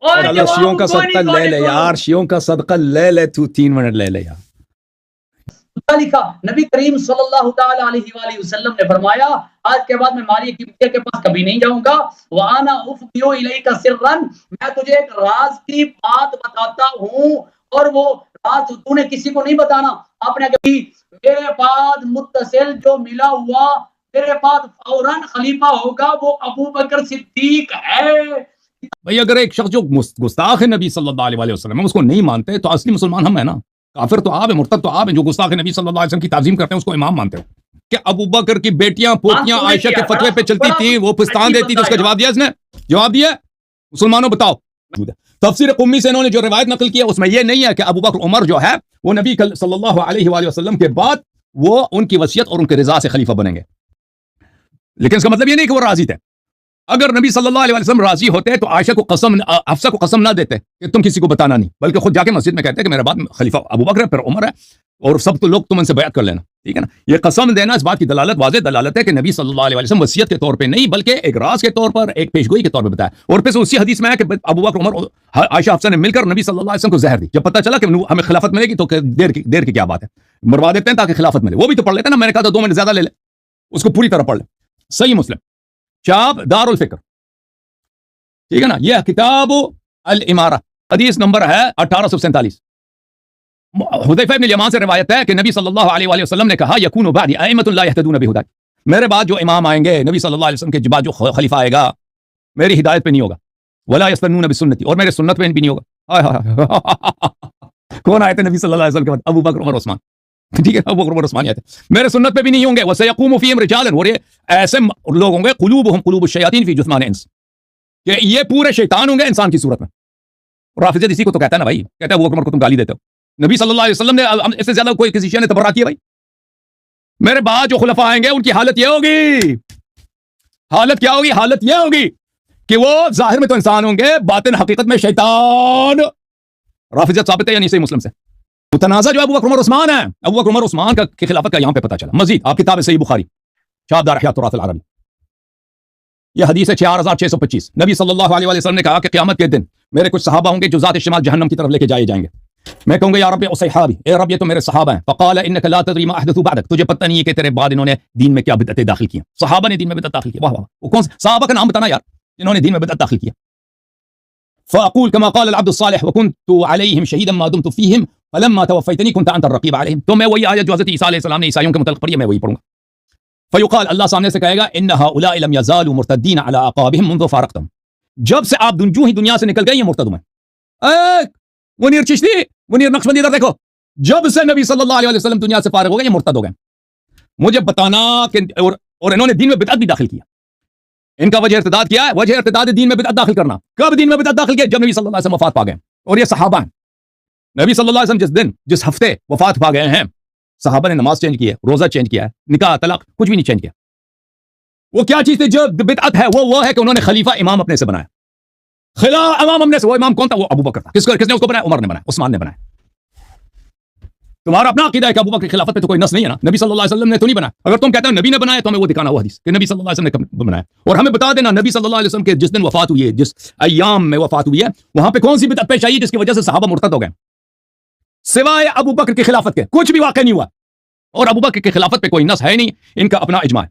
اور چلو شیعوں کا صدقہ لے لے یار، شیعوں کا صدقہ لے لے، تو 3 منٹ لے لے یار۔ لکھا نبی کریم صلی اللہ تعالی علیہ وآلہ وسلم نے فرمایا آج کے بعد میں ماری کبتیہ کے پاس کبھی نہیں جاؤں گا، وَأَنَا أُفْضِيُ إِلَيْكَ سِرًّا، میں تجھے ایک راز کی بات بتاتا ہوں اور وہ راز تو نے کسی کو نہیں بتانا۔ آپ نے کبھی میرے بعد متصل جو ملا ہوا میرے بعد فوراً خلیفہ ہوگا وہ ابو بکر صدیق ہے۔ بھئی اگر ایک شخص جو گستاخ ہے نبی صلی اللہ علیہ وسلم ہم اس کو نہیں مانتے تو اصلی مسلمان ہم ہیں نا، کافر تو آپ ہیں، مرتد تو آپ ہیں۔ جو گستاخ نبی صلی اللہ علیہ وسلم کی تعظیم کرتے ہیں اس کو امام مانتے ہیں۔ کہ ابو بکر کی بیٹیاں پوتیاں عائشہ کے فتوے پہ چلتی تھیں، وہ پستان دیتی تھی، اس کا جواب دیا اس نے؟ جواب دیا مسلمانوں بتاؤ۔ تفسیر قمی سے انہوں نے جو روایت نقل کی ہے اس میں یہ نہیں ہے کہ ابو بکر عمر جو ہے وہ نبی صلی اللہ علیہ وآلہ وسلم کے بعد وہ ان کی وصیت اور ان کے رضا سے خلیفہ بنیں گے، لیکن اس کا مطلب یہ نہیں کہ وہ راضی تھے۔ اگر نبی صلی اللہ علیہ وسلم راضی ہوتے تو عائشہ کو قسم، حفصہ کو قسم نہ دیتے کہ تم کسی کو بتانا نہیں، بلکہ خود جا کے مسجد میں کہتے کہ میرے بعد خلیفہ ابو بکر ہے، پھر عمر ہے، اور سب تو لوگ تم ان سے بیعت کر لینا، ٹھیک ہے نا۔ یہ قسم دینا اس بات کی دلالت، واضح دلالت ہے کہ نبی صلی اللہ علیہ وسلم وصیت کے طور پہ نہیں بلکہ ایک راز کے طور پر، ایک پیشگوئی کے طور پہ بتایا۔ اور پھر اسی حدیث میں ہے کہ ابو بکر عمر عائشہ حفصہ نے مل کر نبی صلی اللہ علیہ وسلم کو زہر دی۔ جب پتہ چلا کہ ہمیں خلافت ملے گی تو دیر کی کیا بات ہے، مروا دیتے ہیں تاکہ خلافت ملے۔ وہ بھی تو پڑھ لیتے ہیں نا، میں نے کہا تھا 2 منٹ زیادہ لے لے، اس کو پوری طرح پڑھ لے۔ صحیح مسلم چاپ دار الفکر، ٹھیک ہے نا، یہ کتاب الامارہ، حدیث نمبر ہے 1847۔ حذیفہ ابن الیمان سے روایت ہے کہ نبی صلی اللہ علیہ وآلہ وسلم نے کہا یکون بعدی ائمۃ لا یہتدون بہدی، میرے بعد جو امام آئیں گے نبی صلی اللہ علیہ وسلم کے بعد جو خلیفہ آئے گا میری ہدایت پہ نہیں ہوگا، ولا یستنون بسنتی، اور میرے سنت پہ بھی نہیں ہوگا۔ کون آئے تھے نبی صلی اللہ علیہ وسلم کے بعد؟ ابو بکر عمر عثمان، ٹھیک ہے، ابو بکر عمر عثمان آئے تھے، میرے سنت پہ بھی نہیں ہوں گے۔ وسیقوم فیہم رجال، اور یہ ایسے لوگ ہوں گے قلوبہم قلوب الشیاطین فی جثمان انس، کہ یہ پورے شیطان ہوں گے انسان کی صورت میں۔ رافضی اسی کو تو کہتا ہے نا بھائی، کہتا ہے ابو بکر عمر کو تم گالی دیتے ہو۔ نبی صلی اللہ علیہ وسلم نے اس سے زیادہ کوئی کسی شیعہ نے تبرہ کیا بھائی؟ میرے بعد جو خلفاء آئیں گے ان کی حالت یہ ہوگی، حالت کیا ہوگی؟ حالت یہ ہوگی کہ وہ ظاہر میں تو انسان ہوں گے، باطن حقیقت میں شیطان۔ رافضیت ثابت ہے یا نہیں صحیح مسلم سے؟ متنازع جو ابو بکر عمر عثمان ہے، ابو بکر عمر عثمان کی خلافت کا یہاں پہ پتہ چلا۔ مزید آپ کتاب صحیح بخاری شاب دار احیاء التراث العربی، یہ حدیث ہے 4625۔ نبی صلی اللہ علیہ وسلم نے کہا کہ قیامت کے دن میرے کچھ صحابہ ہوں گے جو ذات شمال جہنم کی طرف لے کے جائیں گے۔ میں کہوں گا یا رب اصحابی، اے رب یہ تو میرے صحابہ ہیں۔ فقال انک لا تدری ما احدثوا بعدک، تجھے پتہ نہیں ہے کہ تیرے بعد انہوں نے دین میں کیا بدعتیں داخل کی ہیں۔ صحابہ نے دین میں بدعت داخل کی، واہ واہ، وہ کون صحابہ کا نام بتانا یار جنہوں نے دین میں بدعت داخل کیا۔ فاقول كما قال العبد الصالح وكنت عليهم شهيدا ما دمت فيهم فلما توفيتني كنت انت الرقيب عليهم، تو میں وہی آیت جو حضرت عیسیٰ علیہ السلام نے عیسائیوں کے متعلق پڑھی ہے میں وہی پڑھوں گا۔ فیقال، اللہ سامنے سے کہے گا ان هؤلاء لم يزالوا مرتدين على اعقابهم منذ فارقتهم، جب سے آپ جو ہی دنیا سے نکل گئے یہ مرتد ہوئے۔ منیر چشتی، منیر نقشبندی ادھر دیکھو، جب سے نبی صلی اللہ علیہ وسلم دنیا سے فارغ ہو گئے یہ مرتد ہو گئے۔ مجھے بتانا کہ اور انہوں نے دین میں بدعت بھی داخل کیا۔ ان کا وجہ ارتداد کیا ہے؟ وجہ ارتداد دین میں بدعت داخل کرنا۔ کب دین میں بدعت داخل کیا؟ جب نبی صلی اللہ علیہ وسلم وفات پا گئے، اور یہ صحابہ ہیں۔ نبی صلی اللہ علیہ وسلم جس ہفتے وفات پا گئے ہیں، صحابہ نے نماز چینج کی ہے، روزہ چینج کیا ہے، نکاح طلاق کچھ بھی نہیں چینج کیا۔ وہ کیا چیز تھی جو بدعت ہے؟ وہ ہے کہ انہوں نے خلیفہ امام اپنے سے بنایا۔ امام اپنے سے، وہ امام کون تھا؟ وہ ابو بکر تھا۔ کس نے اس کو بنایا؟ عمر نے بنایا، عثمان نے بنایا۔ تمہارا اپنا عقیدہ ہے کہ ابو بکر کی خلافت پہ تو کوئی نص نہیں ہے نا، نبی صلی اللہ علیہ وسلم نے تو نہیں بنایا۔ اگر تم کہتے ہو نبی نے بنایا تو ہمیں وہ دکھانا، وہ حدیث کہ نبی صلی اللہ علیہ وسلم نے بنایا، اور ہمیں بتا دینا نبی صلی اللہ علیہ وسلم کے جس دن وفات ہوئی ہے، جس ایام میں وفات ہوئی ہے، وہاں پہ کون سی بدعت پیش آئی جس کی وجہ سے صحابہ مرتد ہو گئے سوائے ابو بکر کی خلافت کے؟ کچھ بھی واقع نہیں ہوا، اور ابو بکر کی خلافت پہ کوئی نص ہے نہیں، ان کا اپنا اجماع ہے۔